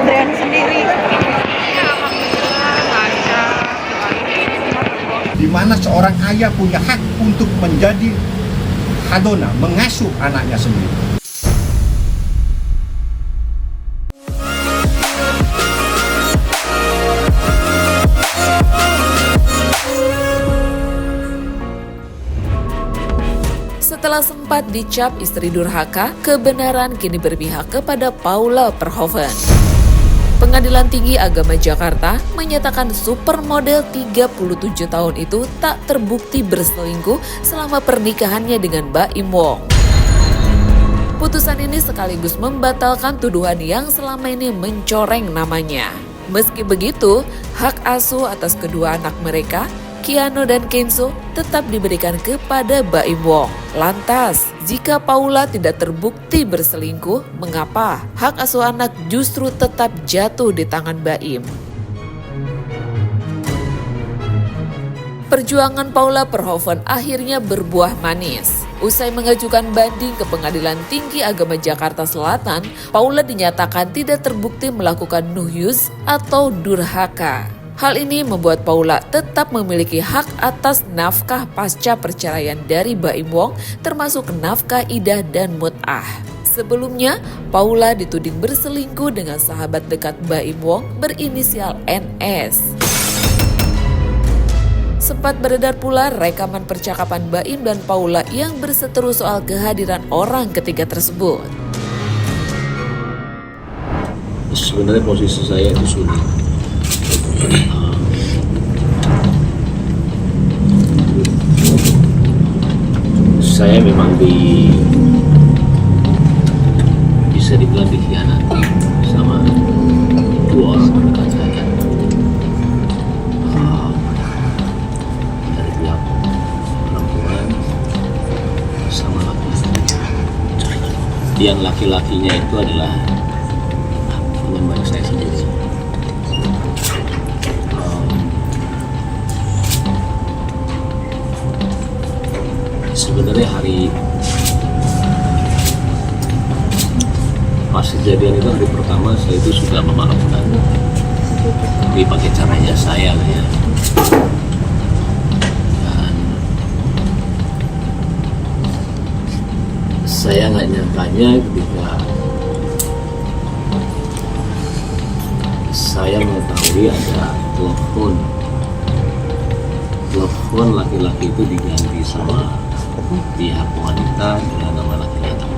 Brian sendiri. Di mana seorang ayah punya hak untuk menjadi hadona, mengasuh anaknya sendiri. Setelah sempat dicap istri durhaka, kebenaran kini berpihak kepada Paula Verhoeven. Pengadilan Tinggi Agama Jakarta menyatakan supermodel 37 tahun itu tak terbukti berselingkuh selama pernikahannya dengan Baim Wong. Putusan ini sekaligus membatalkan tuduhan yang selama ini mencoreng namanya. Meski begitu, hak asuh atas kedua anak mereka, Keanu dan Kenzo, tetap diberikan kepada Baim Wong. Lantas, jika Paula tidak terbukti berselingkuh, mengapa hak asuh anak justru tetap jatuh di tangan Baim? Perjuangan Paula Verhoeven akhirnya berbuah manis. Usai mengajukan banding ke Pengadilan Tinggi Agama Jakarta Selatan, Paula dinyatakan tidak terbukti melakukan nuhyus atau durhaka. Hal ini membuat Paula tetap memiliki hak atas nafkah pasca perceraian dari Baim Wong, termasuk nafkah idah dan mut'ah. Sebelumnya, Paula dituding berselingkuh dengan sahabat dekat Baim Wong berinisial NS. Sempat beredar pula rekaman percakapan Baim dan Paula yang berseteru soal kehadiran orang ketiga tersebut. Sebenarnya posisi saya itu sulit. Saya memang bisa dibilang dikhianati sama dua orang terdekat saya. Dari pihak perempuan sama laki-laki. Yang laki-lakinya itu adalah teman baik saya sendiri. Sebenarnya pas kejadian itu hari pertama saya itu sudah memaafkan, tapi pakai caranya saya lah ya. Dan saya nggak nyangkanya ketika saya mengetahui ada telepon laki-laki itu diganti sama pihak wanita dengan nama laki-laki.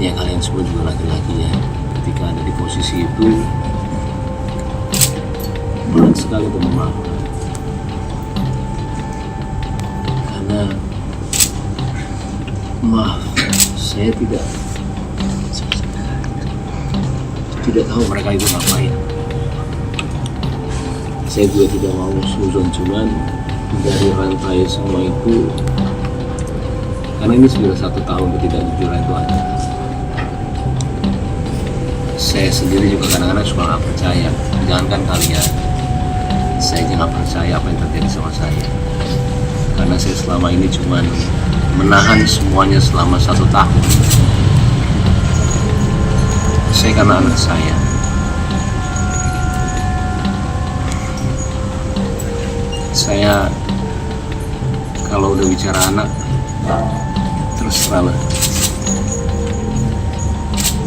Yang kalian sebut juga laki-laki ya. Ketika ada di posisi itu, berat sekali untuk memaafkan. Karena maaf, saya tidak tahu mereka itu ngapain. Saya juga tidak mau suzon, cuman dari rantai semua itu, karena ini sudah 1 tahun ketidakjujuran itu ada. Saya sendiri juga kadang-kadang suka nggak percaya, jangankan kalian, saya juga nggak percaya apa yang terjadi sama saya. Karena saya selama ini cuma menahan semuanya selama 1 tahun. Saya karena anak saya. Saya kalau udah bicara anak, terus terang,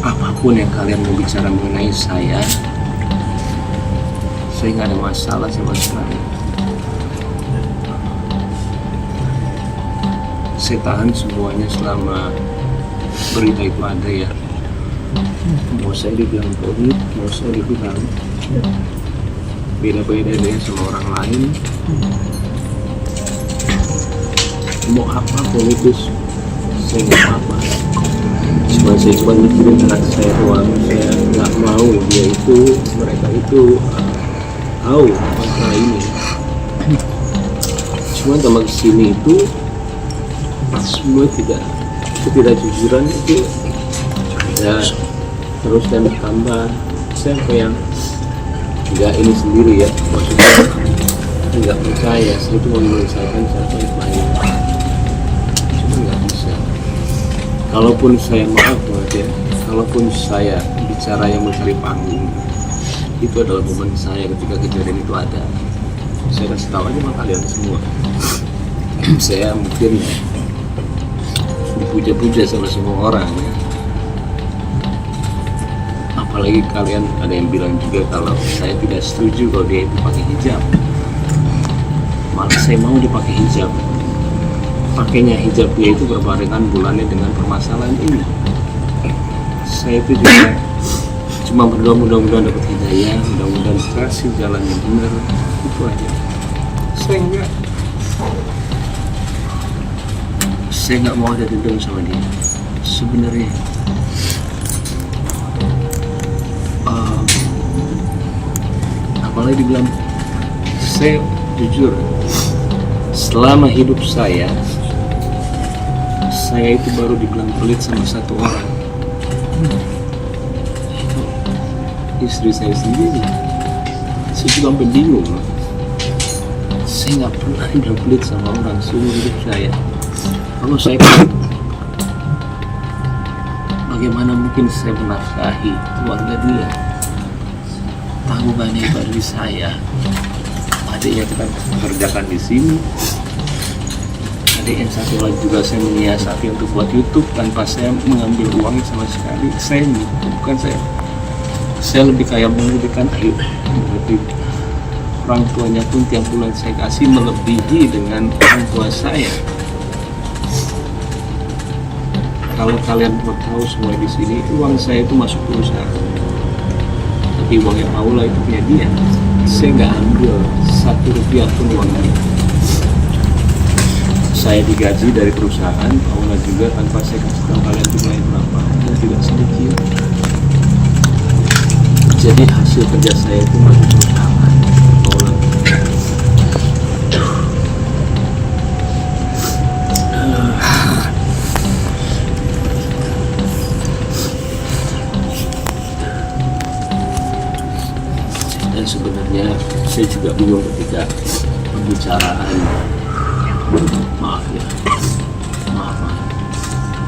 apapun yang kalian mau bicara mengenai saya nggak ada masalah sama sekali. Saya tahan semuanya selama berita itu ada ya. Mau saya dibilang bohong, mau saya dibilang beda-beda deh sama orang lain. Mau apapun itu saya nggak apa-apa. Saya cuma mikirin anak saya doang. Saya nggak mau mereka itu tahu masalah ini. Cuma tambah kesini itu semua ketidakjujuran itu ada terus dan bertambah. Saya yang nggak ini sendiri ya, maksudnya nggak percaya. Saya cuma menyelesaikan siapa yang lain, cuma nggak bisa. Kalaupun saya maaf banget ya, kalaupun saya bicara yang mencari panggung, itu adalah momen saya ketika kejadian itu ada. Saya kasih tahu aja sama kalian semua. Saya mungkin dipuja-puja sama semua orang ya. Apalagi kalian ada yang bilang juga kalau saya tidak setuju kalau dia itu pakai hijab. Malah saya mau dipakai hijab. Pakainya hijabnya itu berbarengan bulannya dengan permasalahan ini. Saya itu juga cuma berdoa mudah-mudahan dapat hidayah, mudah-mudahan dikasih jalan yang benar, itu aja. Saya nggak mau ada dendam sama dia sebenarnya. Apalagi dibilang, saya jujur selama hidup saya itu baru dibilang pelit sama satu orang, istri saya sendiri. Saya juga sampai bingung. Saya nggak pernah dibilang pelit sama orang seumur hidup saya. Kalau saya bagaimana mungkin saya menafkahi keluarga dia? Tanggungannya itu ada di saya. Adiknya kita kerjakan di sini. Adik yang satu lagi juga saya menyiasati untuk buat YouTube tanpa saya mengambil uangnya sama sekali. Saya bukan saya lebih kayak memberikan ayo, berarti orang tuanya pun tiap bulan saya kasih melebihi dengan orang tua saya. Kalau kalian mau tahu semua di sini, uang saya itu masuk perusahaan, tapi uangnya Paula itu punya dia. Saya nggak ambil satu rupiah pun uangnya. Saya digaji dari perusahaan, Paula juga tanpa saya kasih tahu kalian jumlahnya berapa, dan tidak sedikit. Jadi hasil kerja saya itu masuk perusahaan Paula. Dan sebenarnya saya juga bingung ketika pembicaraan, maaf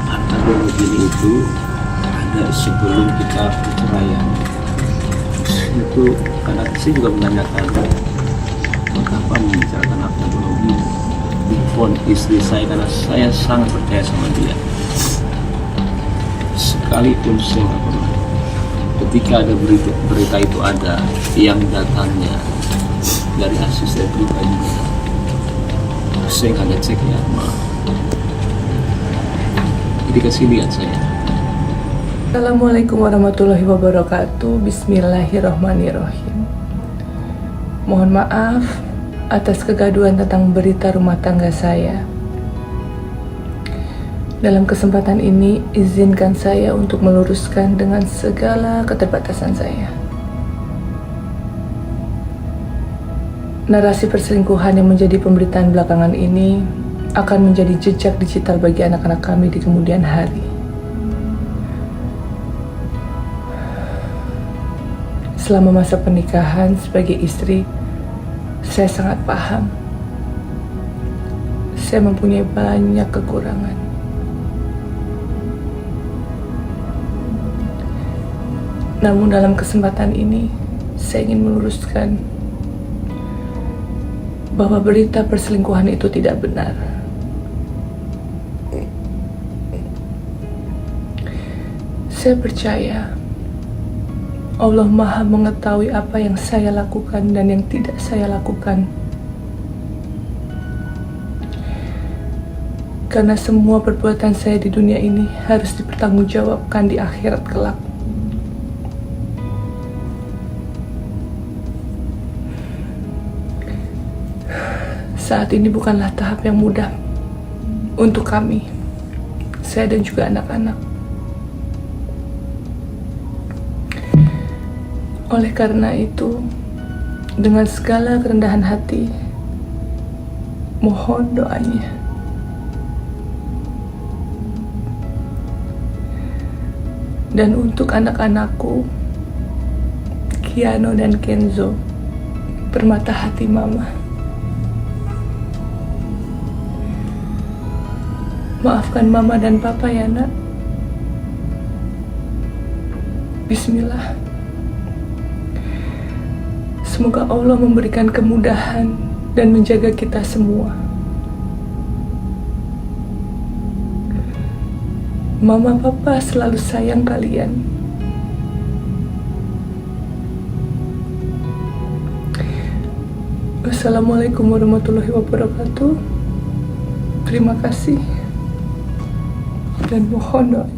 harta dan begini itu ada sebelum kita perceraian. Itu karena saya juga menanyakan mengapa membicarakan harta biologi di phone istri saya, karena saya sangat percaya sama dia. Sekalipun saya nggak pernah, ketika ada berita itu ada yang datangnya dari asisten pribadinya, saya nggak ngecek ya, maaf. Jadi kasih lihat saya. Assalamualaikum warahmatullahi wabarakatuh. Bismillahirrahmanirrahim. Mohon maaf atas kegaduhan tentang berita rumah tangga saya. Dalam kesempatan ini, izinkan saya untuk meluruskan dengan segala keterbatasan saya. Narasi perselingkuhan yang menjadi pemberitaan belakangan ini akan menjadi jejak digital bagi anak-anak kami di kemudian hari. Selama masa pernikahan sebagai istri, saya sangat paham. Saya mempunyai banyak kekurangan. Namun dalam kesempatan ini, saya ingin meluruskan bahwa berita perselingkuhan itu tidak benar. Saya percaya Allah Maha mengetahui apa yang saya lakukan dan yang tidak saya lakukan. Karena semua perbuatan saya di dunia ini harus dipertanggungjawabkan di akhirat kelak. Saat ini bukanlah tahap yang mudah untuk kami, saya dan juga anak-anak. Oleh karena itu, dengan segala kerendahan hati, mohon doanya. Dan untuk anak-anakku, Kiano dan Kenzo, permata hati Mama, maafkan Mama dan Papa ya nak. Bismillah. Semoga Allah memberikan kemudahan dan menjaga kita semua. Mama Papa selalu sayang kalian. Wassalamualaikum warahmatullahi wabarakatuh. Terima kasih dan mohon doa.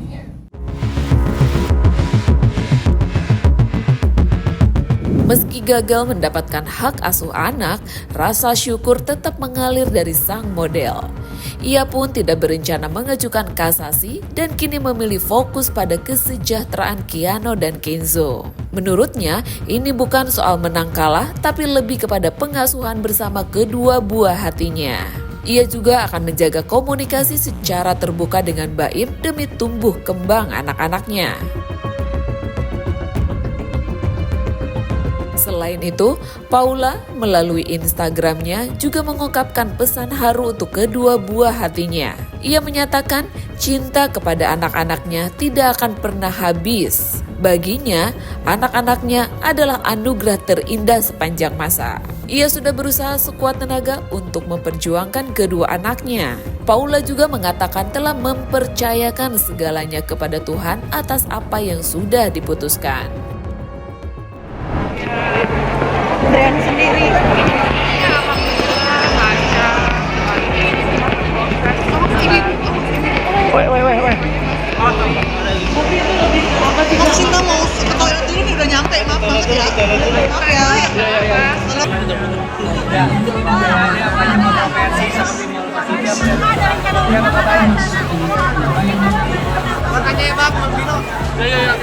Meski gagal mendapatkan hak asuh anak, rasa syukur tetap mengalir dari sang model. Ia pun tidak berencana mengajukan kasasi dan kini memilih fokus pada kesejahteraan Kiano dan Kenzo. Menurutnya, ini bukan soal menang kalah, tapi lebih kepada pengasuhan bersama kedua buah hatinya. Ia juga akan menjaga komunikasi secara terbuka dengan Baim demi tumbuh kembang anak-anaknya. Selain itu, Paula melalui Instagramnya juga mengungkapkan pesan haru untuk kedua buah hatinya. Ia menyatakan cinta kepada anak-anaknya tidak akan pernah habis. Baginya, anak-anaknya adalah anugerah terindah sepanjang masa. Ia sudah berusaha sekuat tenaga untuk memperjuangkan kedua anaknya. Paula juga mengatakan telah mempercayakan segalanya kepada Tuhan atas apa yang sudah diputuskan. Brian sendiri. Weh. Maaf Sinta mau ke toilet dulu nih, udah nyampe, maaf banget ya. Maaf ya. Makanya ya Bang, Bino. Ya.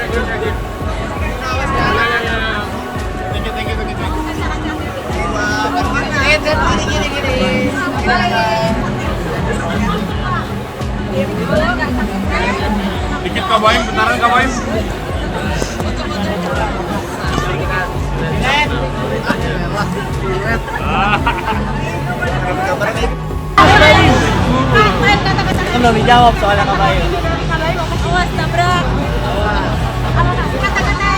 Dikit Kak Baim, bentaran Kak Baim. Belum dijawab soalnya Kak Bayu. Awas tabrak. Kata-kata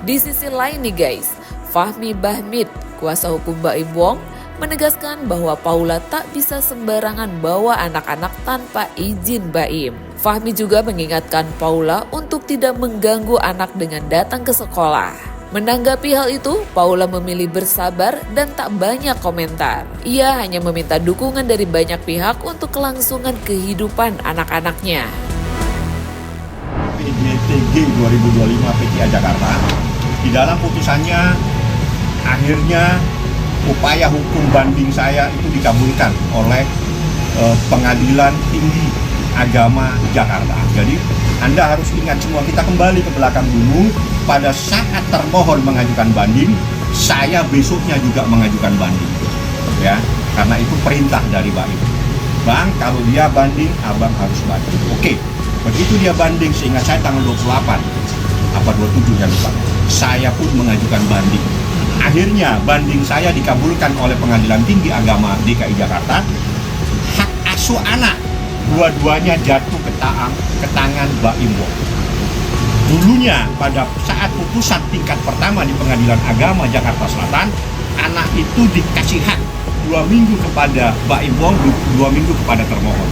Di sisi lain nih guys, Fahmi Bahmid, kuasa hukum Baim Wong, menegaskan bahwa Paula tak bisa sembarangan bawa anak-anak tanpa izin Baim. Fahmi juga mengingatkan Paula untuk tidak mengganggu anak dengan datang ke sekolah. Menanggapi hal itu, Paula memilih bersabar dan tak banyak komentar. Ia hanya meminta dukungan dari banyak pihak untuk kelangsungan kehidupan anak-anaknya. PJTG 2025 PCA Jakarta, di dalam putusannya akhirnya upaya hukum banding saya itu dikabulkan oleh Pengadilan Tinggi Agama Jakarta. Jadi Anda harus ingat semua, kita kembali ke belakang dulu. Pada saat termohon mengajukan banding, saya besoknya juga mengajukan banding, ya, karena itu perintah dari Baim. Bang, kalau dia banding, abang harus banding. Oke, begitu dia banding, seingat saya tanggal 28 apa 27 ya lupa, saya pun mengajukan banding. Akhirnya banding saya dikabulkan oleh Pengadilan Tinggi Agama DKI Jakarta. Hak asuh anak dua-duanya jatuh ke tangan Baim Wong. Dulunya pada saat putusan tingkat pertama di Pengadilan Agama Jakarta Selatan, anak itu dikasih hak 2 minggu kepada Baim Wong, 2 minggu kepada termohon.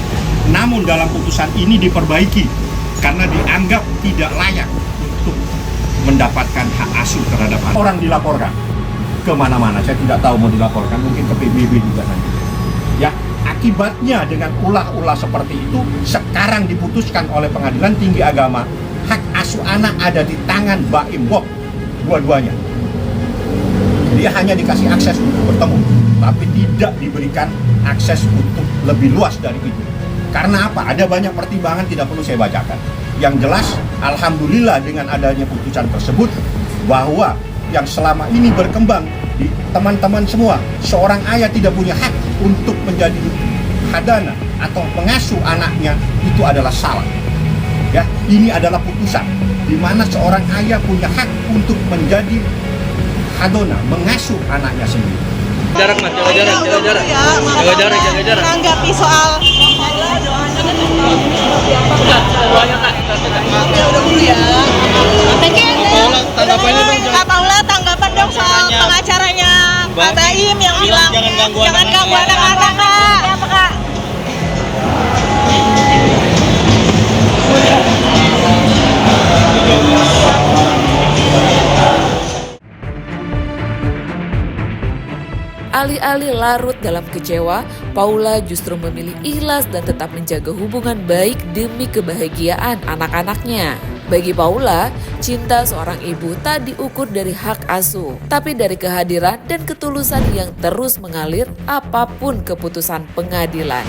Namun dalam putusan ini diperbaiki karena dianggap tidak layak untuk mendapatkan hak asuh terhadap anak. Orang dilaporkan kemana-mana, saya tidak tahu mau dilaporkan, mungkin ke PBB juga nanti. Ya, akibatnya dengan ulah-ulah seperti itu, sekarang diputuskan oleh Pengadilan Tinggi Agama, hak asuh anak ada di tangan Baim Wong, dua-duanya. Dia hanya dikasih akses untuk bertemu, tapi tidak diberikan akses untuk lebih luas dari itu. Karena apa? Ada banyak pertimbangan, tidak perlu saya bacakan. Yang jelas, alhamdulillah dengan adanya putusan tersebut, bahwa yang selama ini berkembang di teman-teman semua, seorang ayah tidak punya hak untuk menjadi hadana atau mengasuh anaknya, itu adalah salah. Ya, ini adalah putusan di mana seorang ayah punya hak untuk menjadi hadona, mengasuh anaknya sendiri. Jarak mas, jaga jarak, jaga jarak. Jaga jarak, jaga jarak. Menanggapi soal ya udah dulu ya. Kak Paula tanggapan dong soal pengacaranya Pak Baim yang bilang jangan ganggu anak-anak Kak. Apa Kak? Alih-alih larut dalam kecewa, Paula justru memilih ikhlas dan tetap menjaga hubungan baik demi kebahagiaan anak-anaknya. Bagi Paula, cinta seorang ibu tak diukur dari hak asuh, tapi dari kehadiran dan ketulusan yang terus mengalir apapun keputusan pengadilan.